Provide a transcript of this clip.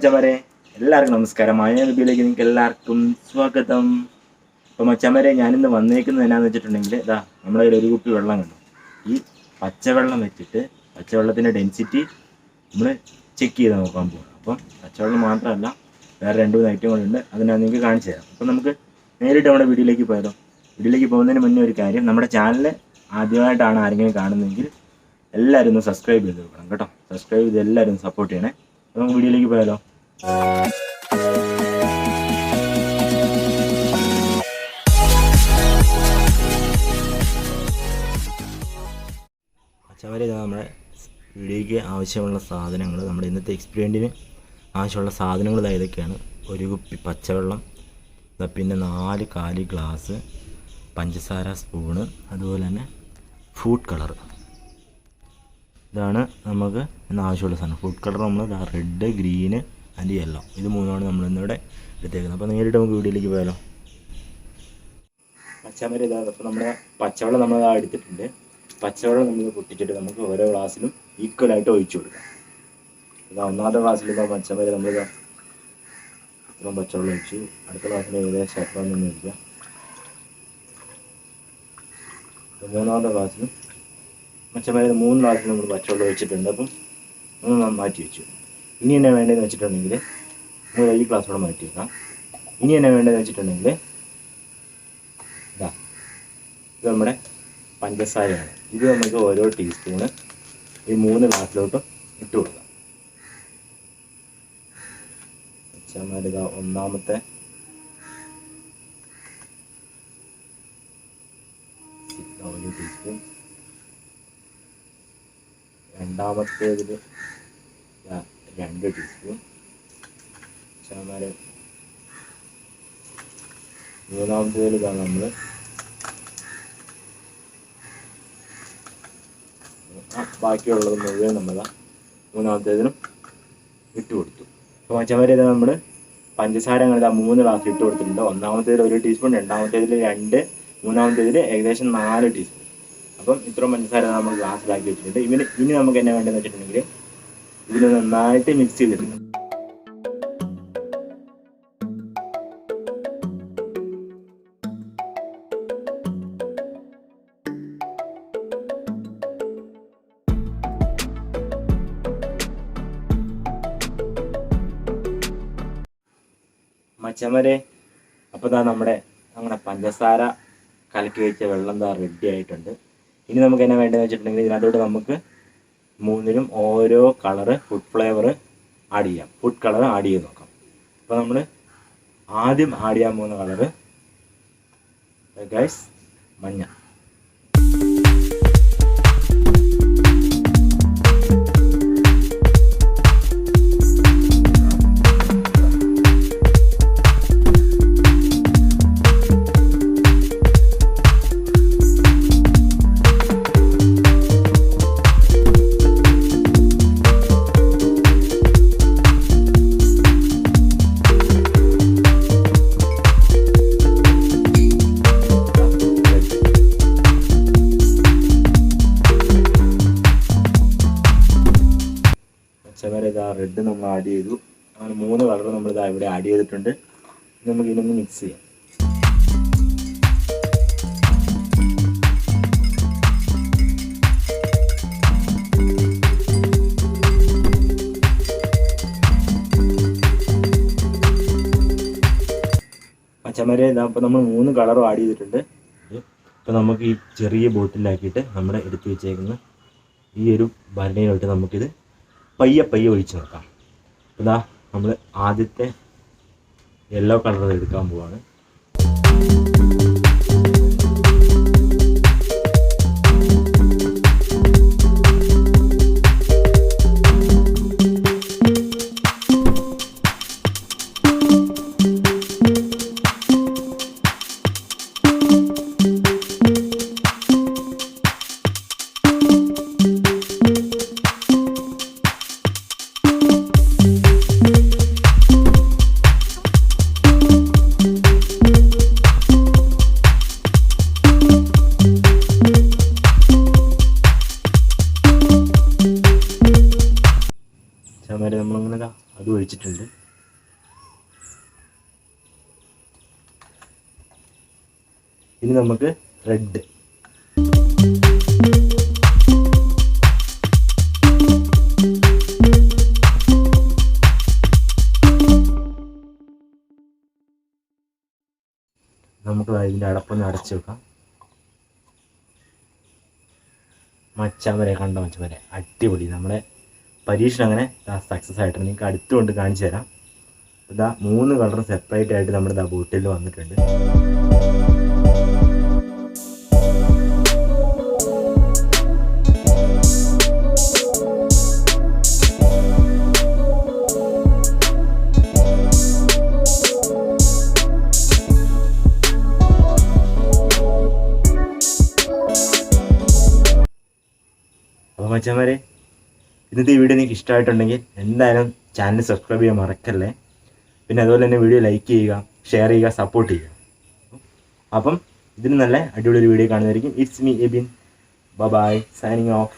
മച്ചാമാരെ എല്ലാവർക്കും നമസ്കാരം. Iamabyയിലേക്ക് നിങ്ങൾക്ക് എല്ലാവർക്കും സ്വാഗതം. അപ്പോൾ മച്ചാമാരെ ഞാനിന്ന് വന്നേക്കുന്നത് എന്നാന്ന് വെച്ചിട്ടുണ്ടെങ്കിൽ ഇതാ നമ്മുടെ കയ്യിൽ ഒരു കുപ്പി വെള്ളം കണ്ടു. ഈ പച്ചവെള്ളം വെച്ചിട്ട് പച്ചവെള്ളത്തിൻ്റെ ഡെൻസിറ്റി നമ്മൾ ചെക്ക് ചെയ്ത് നോക്കാൻ പോകും. അപ്പം പച്ചവെള്ളം മാത്രമല്ല വേറെ 2-3 ഐറ്റങ്ങളുണ്ട്, അത് ഞാൻ നിങ്ങൾക്ക് കാണിച്ചു തരാം. അപ്പം നമുക്ക് നേരിട്ട് നമ്മുടെ വീഡിയോയിലേക്ക് പോയാലോ. വീഡിയോയിലേക്ക് പോകുന്നതിന് മുന്നേ ഒരു കാര്യം, നമ്മുടെ ചാനൽ ആദ്യമായിട്ടാണ് ആരെങ്കിലും കാണുന്നതെങ്കിൽ എല്ലാവരും ഒന്ന് സബ്സ്ക്രൈബ് ചെയ്ത് വെക്കണം കേട്ടോ. സബ്സ്ക്രൈബ് ചെയ്ത് എല്ലാവരും സപ്പോർട്ട് ചെയ്യണേ. അപ്പോൾ നമുക്ക് വീഡിയോയിലേക്ക് പോയാലോ. പച്ചവരെ നമ്മുടെ വീഡിയോയ്ക്ക് ആവശ്യമുള്ള സാധനങ്ങൾ, നമ്മുടെ ഇന്നത്തെ എക്സ്പീരിയൻസിന് ആവശ്യമുള്ള സാധനങ്ങൾ ഇതൊക്കെയാണ്. ഒരു കുപ്പി പച്ചവെള്ളം, പിന്നെ 4 കാലി ഗ്ലാസ്, പഞ്ചസാര സ്പൂണ്, അതുപോലെ തന്നെ ഫുഡ് കളർ. ഇതാണ് നമുക്ക് ഇന്ന് ആവശ്യമുള്ള സാധനം. ഫുഡ് കളർ നമ്മൾ റെഡ്, ഗ്രീന് ആൻഡ് യെല്ലോ, ഇത് മൂന്നുമാണ് നമ്മളിന്നിവിടെ എടുത്തേക്കുന്നത്. അപ്പോൾ നേരിട്ട് നമുക്ക് വീഡിയോയിലേക്ക് പോയാലോ. പച്ചമരി ഇതാണ്. അപ്പോൾ നമ്മുടെ പച്ചവെള്ളം നമ്മൾ എടുത്തിട്ടുണ്ട്. പച്ചവെള്ളം നമ്മൾ പൊട്ടിച്ചിട്ട് നമുക്ക് ഓരോ ഗ്ലാസ്സിലും ഈക്വലായിട്ട് ഒഴിച്ചു കൊടുക്കാം. ഇതാ ഒന്നാമത്തെ ഗ്ലാസ്സിൽ ഇതാ പച്ചമരി നമ്മളിതാ ഇത്രയും പച്ചവെള്ളം ഒഴിച്ചു. അടുത്ത ഗ്ലാസ്സിൽ ഏകദേശം എത്ര നിന്ന് ഒഴിക്കാം. മൂന്നാമത്തെ ഗ്ലാസ്സിലും പച്ചമരി 3 ഗ്ലാസ്സിൽ നമ്മൾ പച്ചവെള്ളം ഒഴിച്ചിട്ടുണ്ട്. അപ്പം ഒന്ന് മാറ്റി വെച്ചു. ഇനി എന്നാ വേണ്ടതെന്ന് വെച്ചിട്ടുണ്ടെങ്കിൽ നമ്മൾ ഈ ഗ്ലാസ്സോടെ മാറ്റി വെക്കാം. ഇനി എന്നാ വേണ്ടതെന്ന് വെച്ചിട്ടുണ്ടെങ്കിൽ ഇതാ ഇത് നമ്മുടെ പഞ്ചസാരയാണ്. ഇത് നമുക്ക് ഓരോ ടീസ്പൂണ് ഈ 3 ഗ്ലാസ്സിലോട്ട് ഇട്ട് കൊടുക്കാം. പച്ചമാരി ഇതാ ഒന്നാമത്തെ ഒരു ടീസ്പൂൺ, രണ്ടാമത്തേതിൽ 2 ടീസ്പൂൺ, പച്ചമാരി മൂന്നാമത്തേതിൽ ഇതാ നമ്മൾ ബാക്കിയുള്ളത് മുഴുവൻ നമ്മൾ മൂന്നാമത്തേതിനും ഇട്ട് കൊടുത്തു. അപ്പോൾ പച്ചമാരി ഇതാ നമ്മൾ പഞ്ചസാര അങ്ങനെ 3 ഗ്ലാസ് ഇട്ട് കൊടുത്തിട്ടുണ്ട്. ഒന്നാമത്തേതിൽ 1 ടീസ്പൂൺ, രണ്ടാമത്തേതിൽ 2, മൂന്നാമത്തേതിൽ ഏകദേശം 4 ടീസ്പൂൺ. അപ്പം ഇത്രയും പഞ്ചസാര നമ്മൾ ഗ്ലാസ്സിലാക്കി വെച്ചിട്ടുണ്ട്. ഇനി നമുക്ക് എന്നാ വേണ്ടതെന്ന് വെച്ചിട്ടുണ്ടെങ്കിൽ ഇതിന് നന്നായിട്ട് മിക്സ് ചെയ്തെടുക്കണം. മച്ചമരെ അപ്പോൾ ഇതാ നമ്മുടെ പഞ്ചസാര കലക്കി വെച്ച വെള്ളം എന്താ റെഡി ആയിട്ടുണ്ട്. ഇനി നമുക്ക് എന്നാ വേണ്ടതെന്ന് വെച്ചിട്ടുണ്ടെങ്കിൽ ഇതിനകത്തോട്ട് നമുക്ക് 3നും ഓരോ കളറ് ഫുഡ് ഫ്ലേവർ ആഡ് ചെയ്യാം. ഫുഡ് കളർ ആഡ് ചെയ്ത് നോക്കാം. അപ്പോൾ നമ്മൾ ആദ്യം ആഡ് ചെയ്യാൻ പോകുന്ന കളറ് ഗൈസ് മഞ്ഞ. പച്ചമര ഇതാ റെഡ് നമ്മൾ ആഡ് ചെയ്തു. അങ്ങനെ 3 കളർ നമ്മളിതാ ഇവിടെ ആഡ് ചെയ്തിട്ടുണ്ട്. നമുക്ക് ഇതിനൊന്ന് മിക്സ് ചെയ്യാം. പച്ചമര ഇതാ ഇപ്പോൾ നമ്മൾ 3 കളറും ആഡ് ചെയ്തിട്ടുണ്ട്. ഇപ്പോൾ നമുക്ക് ഈ ചെറിയ ബോട്ടിലാക്കിയിട്ട് നമ്മുടെ എടുത്ത് വെച്ചേക്കുന്ന ഈ ഒരു ഭരണിയിലോട്ട് നമുക്കിത് പയ്യെ ഒഴിച്ച് നോക്കാം. ഇതാ നമ്മൾ ആദ്യത്തെ യെല്ലോ കളർ എടുക്കാൻ പോവാണ്. വരെ നമ്മളങ്ങനെ അത് ഒഴിച്ചിട്ടുണ്ട്. ഇനി നമുക്ക് റെഡ്. നമുക്ക് ഇതിൻ്റെ അടപ്പൊന്ന് അടച്ചു വെക്കാം. മച്ചാമരെ കണ്ട മച്ചമരെ അടിപൊളി. നമ്മുടെ പരീക്ഷണം അങ്ങനെ സക്സസ് ആയിട്ട് നിങ്ങൾക്ക് അടുത്തുകൊണ്ട് കാണിച്ചു തരാം. ഇതാ 3 കളർ സെപ്പറേറ്റ് ആയിട്ട് നമ്മുടെ ബോട്ടിൽ വന്നിട്ടുണ്ട്. അപ്പോൾ മച്ചാന്മാരെ, ഇന്നത്തെ ഈ വീഡിയോ നിങ്ങൾക്ക് ഇഷ്ടമായിട്ടുണ്ടെങ്കിൽ എന്തായാലും ചാനൽ സബ്സ്ക്രൈബ് ചെയ്യാൻ മറക്കല്ലേ. പിന്നെ അതുപോലെ തന്നെ വീഡിയോ ലൈക്ക് ചെയ്യുക, ഷെയർ ചെയ്യുക, സപ്പോർട്ട് ചെയ്യുക. അപ്പം ഇതിന് നല്ല അടിപൊളി ഒരു വീഡിയോ കാണുന്നതായിരിക്കും. It's me Ebin. Bye bye, signing of.